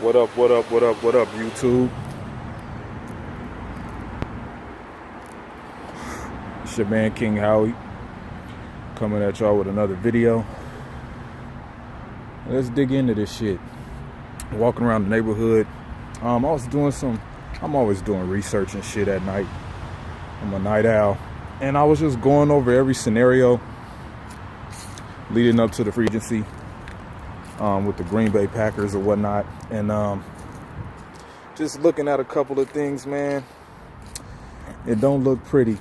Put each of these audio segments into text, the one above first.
What up, what up, what up, what up, YouTube? It's your man, King Howie, coming at y'all with another video. Let's dig into this shit. Walking around the neighborhood. I'm always doing research and shit at night. I'm a night owl. And I was just going over every scenario leading up to the free agency with the Green Bay Packers or whatnot. And just looking at a couple of things, man. It don't look pretty.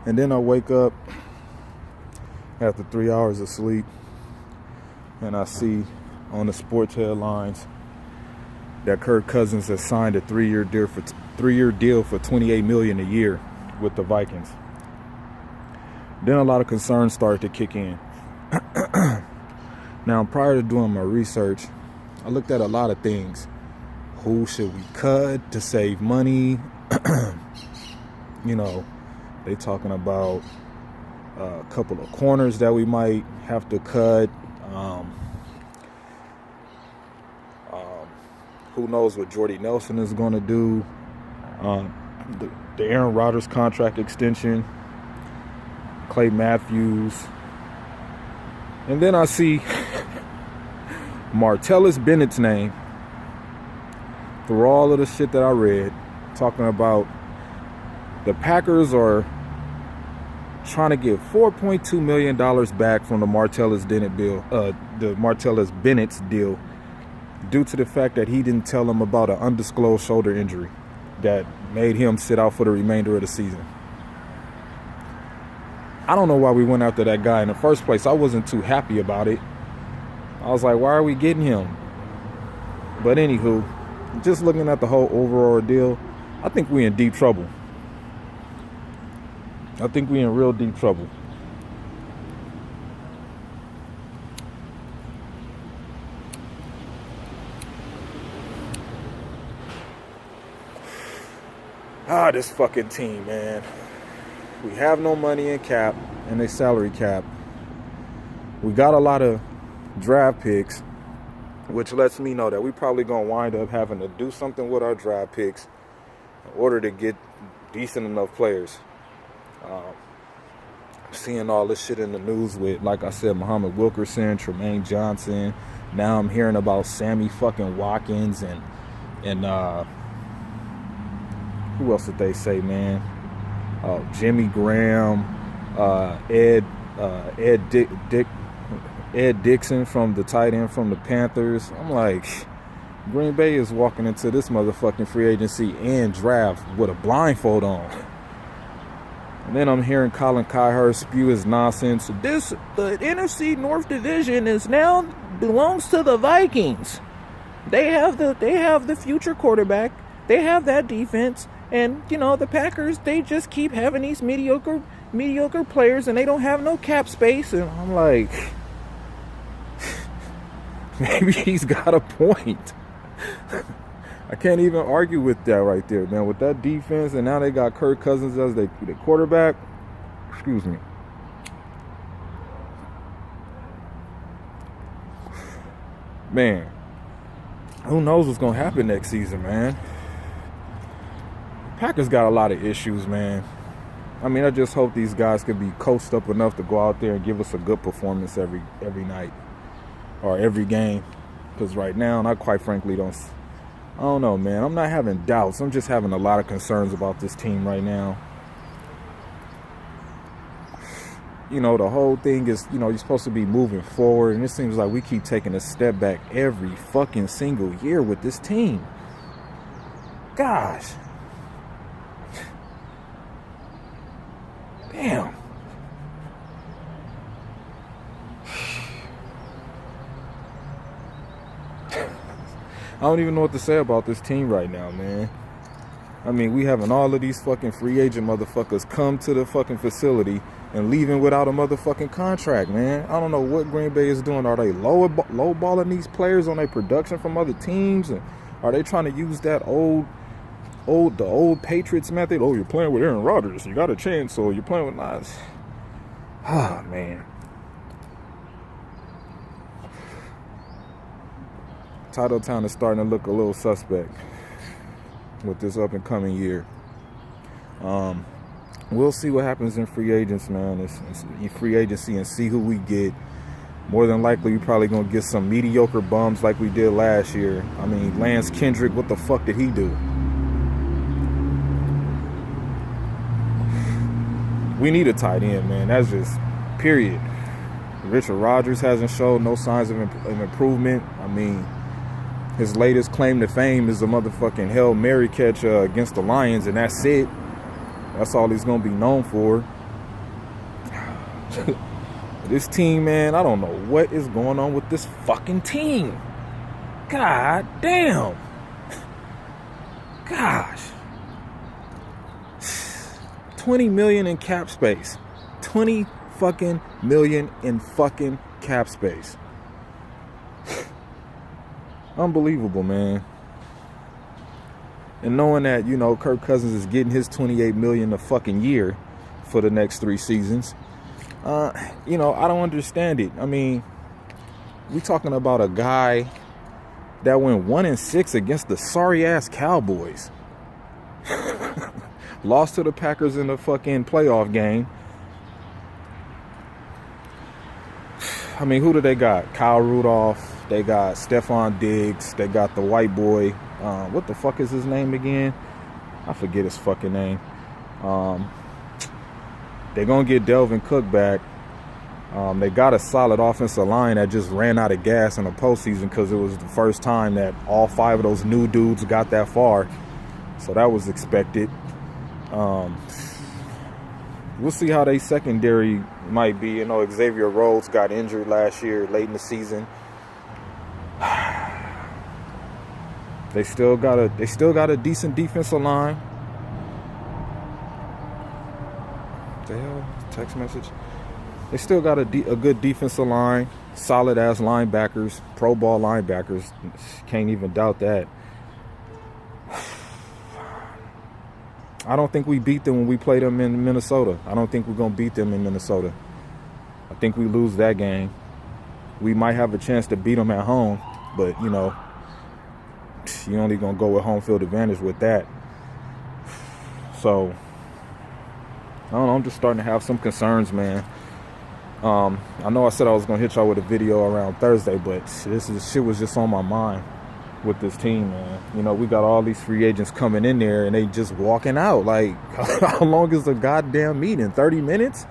And then I wake up after 3 hours of sleep and I see on the sports headlines that Kirk Cousins has signed a three-year deal for $28 million a year with the Vikings. Then a lot of concerns started to kick in. Now, prior to doing my research, I looked at a lot of things. Who should we cut to save money? You know, they talking about a couple of corners that we might have to cut. Who knows what Jordy Nelson is going to do? The Aaron Rodgers contract extension, Clay Matthews. And then I see Martellus Bennett's name through all of the shit that I read, talking about the Packers are trying to get $4.2 million back from the Martellus Bennett's deal, due to the fact that he didn't tell them about an undisclosed shoulder injury that made him sit out for the remainder of the season. I don't know why we went after that guy in the first place. I wasn't too happy about it. I was like, why are we getting him? But anywho, just looking at the whole overall deal, I think we're in deep trouble. I think we're in real deep trouble. This fucking team, man. We have no money in cap and a salary cap. We got a lot of draft picks, which lets me know that we probably gonna wind up having to do something with our draft picks in order to get decent enough players. Seeing all this shit in the news with, like I said, Muhammad Wilkerson, Tremaine Johnson. Now I'm hearing about Sammy fucking Watkins and who else did they say, man? Jimmy Graham, Ed Dixon from the tight end from the Panthers. I'm like, Green Bay is walking into this motherfucking free agency and draft with a blindfold on. And then I'm hearing Colin Cowherd spew his nonsense. The NFC North Division now belongs to the Vikings. They have the future quarterback. They have that defense. And, you know, the Packers, they just keep having these mediocre players, and they don't have no cap space. And I'm like, maybe he's got a point. I can't even argue with that right there, man. With that defense, and now they got Kirk Cousins as their quarterback. Excuse me. Man, who knows what's going to happen next season, man. Packers got a lot of issues, man. I mean, I just hope these guys could be coached up enough to go out there and give us a good performance every night or every game. Because right now, I quite frankly I don't know, man. I'm not having doubts. I'm just having a lot of concerns about this team right now. You know, the whole thing is, you know, you're supposed to be moving forward, and it seems like we keep taking a step back every fucking single year with this team. Gosh. Damn. I don't even know what to say about this team right now, man. I mean, we having all of these fucking free agent motherfuckers come to the fucking facility and leaving without a motherfucking contract, man. I don't know what Green Bay is doing. Are they lowballing these players on their production from other teams? And are they trying to use that old Patriots method? Oh, you're playing with Aaron Rodgers, you got a chance, so you're playing with Nas. Ah, man. Titletown is starting to look a little suspect with this up and coming year. We'll see what happens in free agents, man. It's free agency and see who we get. More than likely, we're probably going to get some mediocre bums like we did last year. I mean, Lance Kendrick, what the fuck did he do? We need a tight end, man. That's just period. Richard Rodgers hasn't shown no signs of improvement. I mean, his latest claim to fame is a motherfucking Hail Mary catch against the Lions, and that's it. That's all he's going to be known for. This team, man, I don't know what is going on with this fucking team. God damn. Gosh. 20 million in cap space. 20 fucking million in fucking cap space. Unbelievable, man. And knowing that, you know, Kirk Cousins is getting his 28 million a fucking year for the next 3 seasons. You know, I don't understand it. I mean, we talking about a guy that went 1-6 against the sorry ass Cowboys. Lost to the Packers in the fucking playoff game. I mean, who do they got? Kyle Rudolph. They got Stephon Diggs. They got the white boy. What the fuck is his name again? I forget his fucking name. They're going to get Delvin Cook back. They got a solid offensive line that just ran out of gas in the postseason because it was the first time that all 5 of those new dudes got that far. So that was expected. We'll see how they secondary might be. You know, Xavier Rhodes got injured last year late in the season. They still got a decent defensive line. What the hell? Text message. They still got a good defensive line, solid ass linebackers, pro ball linebackers. Can't even doubt that. I don't think we beat them when we played them in Minnesota. I don't think we're gonna beat them in Minnesota. I think we lose that game. We might have a chance to beat them at home, but you know, you're only gonna go with home field advantage with that. So I don't know, I'm just starting to have some concerns, man. I know I said I was gonna hit y'all with a video around Thursday, but shit was just on my mind with this team, man. You know, we got all these free agents coming in there and they just walking out. Like, how long is the goddamn meeting? 30 minutes?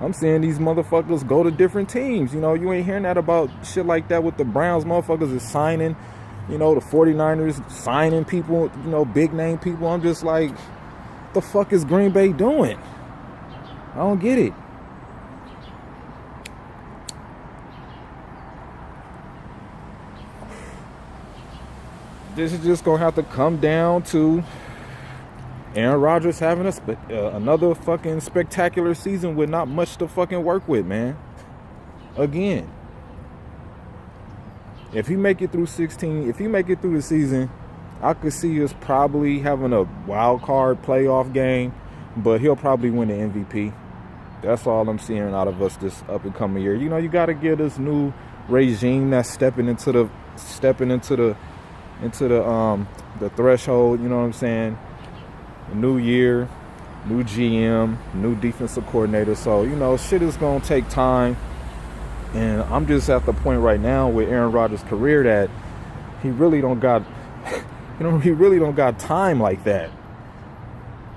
I'm seeing these motherfuckers go to different teams. You know, you ain't hearing that about shit like that with the Browns. Motherfuckers is signing, you know, the 49ers signing people, you know, big name people. I'm just like, the fuck is Green Bay doing? I don't get it. This is just going to have to come down to Aaron Rodgers having another fucking spectacular season with not much to fucking work with, man. Again. If he make it through 16, if he make it through the season, I could see us probably having a wild card playoff game, but he'll probably win the MVP. That's all I'm seeing out of us this up and coming year. You know, you got to get this new regime that's stepping into the threshold, you know what I'm saying? A new year, new GM, new defensive coordinator. So, you know, shit is going to take time. And I'm just at the point right now with Aaron Rodgers' career that he really don't got, he really don't got time like that.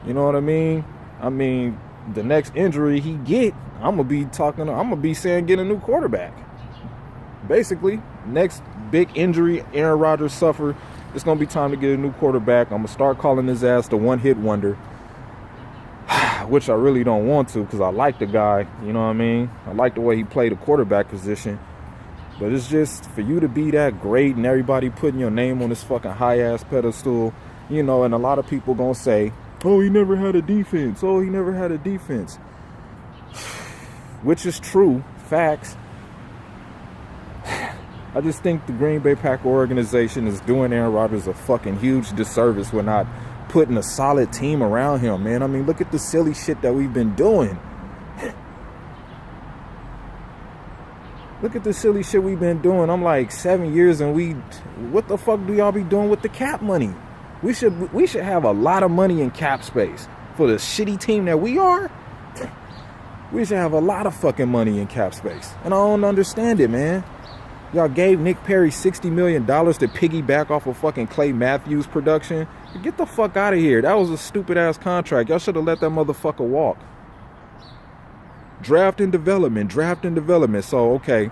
You know what I mean? I mean, the next injury he get, I'm going to be saying get a new quarterback. Basically, next big injury Aaron Rodgers suffer, it's going to be time to get a new quarterback. I'm going to start calling his ass the one-hit wonder, which I really don't want to because I like the guy, you know what I mean? I like the way he played the quarterback position. But it's just for you to be that great and everybody putting your name on this fucking high-ass pedestal, you know, and a lot of people going to say, oh, he never had a defense. Oh, he never had a defense. Which is true. Facts. I just think the Green Bay Packers organization is doing Aaron Rodgers a fucking huge disservice. We're not putting a solid team around him, man. I mean, look at the silly shit that we've been doing. Look at the silly shit we've been doing. I'm like 7 years and what the fuck do y'all be doing with the cap money? We should have a lot of money in cap space for the shitty team that we are. We should have a lot of fucking money in cap space. And I don't understand it, man. Y'all gave Nick Perry $60 million to piggyback off of fucking Clay Matthews production. Get the fuck out of here. That was a stupid ass contract. Y'all should have let that motherfucker walk. Draft and development. So, okay.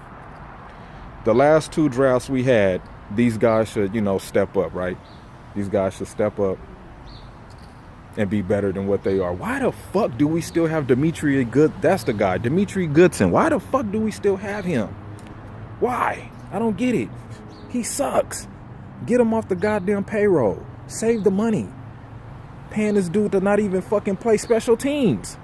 The last 2 drafts we had, these guys should, step up, right? These guys should step up and be better than what they are. Why the fuck do we still have Dimitri That's the guy, Dimitri Goodson. Why the fuck do we still have him? Why? I don't get it. He sucks. Get him off the goddamn payroll. Save the money. Paying this dude to not even fucking play special teams.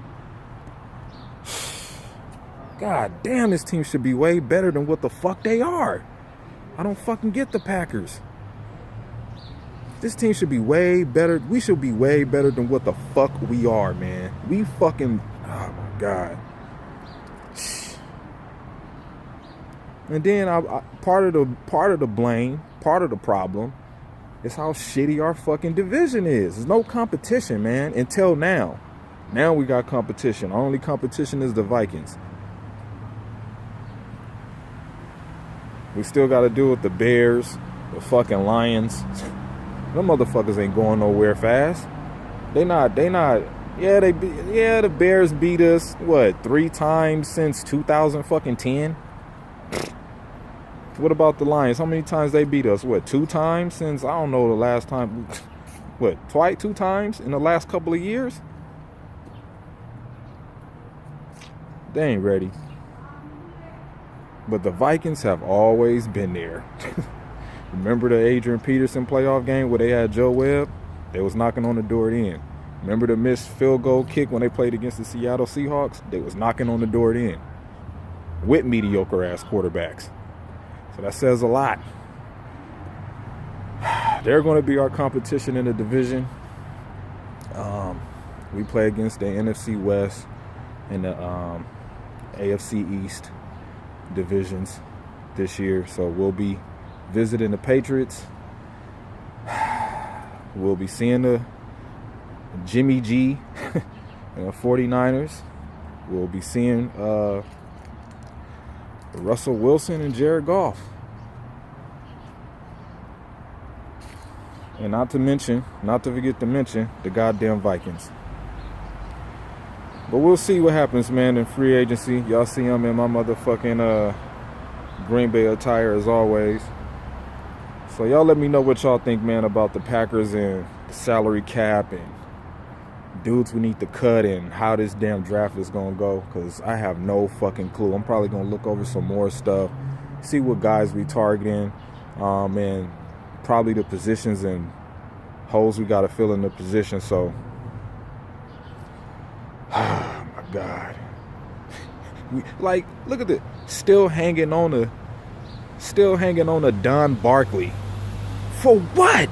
God damn, this team should be way better than what the fuck they are. I don't fucking get the Packers. This team should be way better. We should be way better than what the fuck we are, man. We fucking, oh my God. And then part of the blame, part of the problem is how shitty our fucking division is. There's no competition, man, until now. Now we got competition. Our only competition is the Vikings. We still got to deal with the Bears, the fucking Lions. Them motherfuckers ain't going nowhere fast. They not. Yeah, the Bears beat us, 3 times since 2010? What about the Lions? How many times they beat us? 2 times since, I don't know the last time. 2 times in the last couple of years? They ain't ready. But the Vikings have always been there. Remember the Adrian Peterson playoff game where they had Joe Webb? They was knocking on the door then. Remember the missed field goal kick when they played against the Seattle Seahawks? They was knocking on the door then. With mediocre ass quarterbacks. So that says a lot. They're going to be our competition in the division. We play against the NFC West and the AFC East divisions this year. So we'll be visiting the Patriots. We'll be seeing the Jimmy G 49ers. We'll be seeing Russell Wilson and Jared Goff. And not to forget to mention the goddamn Vikings. But we'll see what happens, man, in free agency. Y'all see them in my motherfucking Green Bay attire as always. So y'all let me know what y'all think, man, about the Packers and the salary cap and dudes we need to cut and how this damn draft is going to go, because I have no fucking clue. I'm probably going to look over some more stuff, see what guys we targeting, and probably the positions and holes we got to fill in the position. So, oh my God. Look at this. Still hanging on a Don Barkley. For what?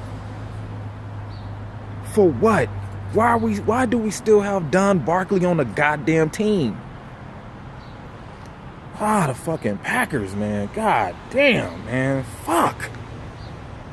For what? Why do we still have Don Barkley on the goddamn team? The fucking Packers, man. God damn, man. Fuck.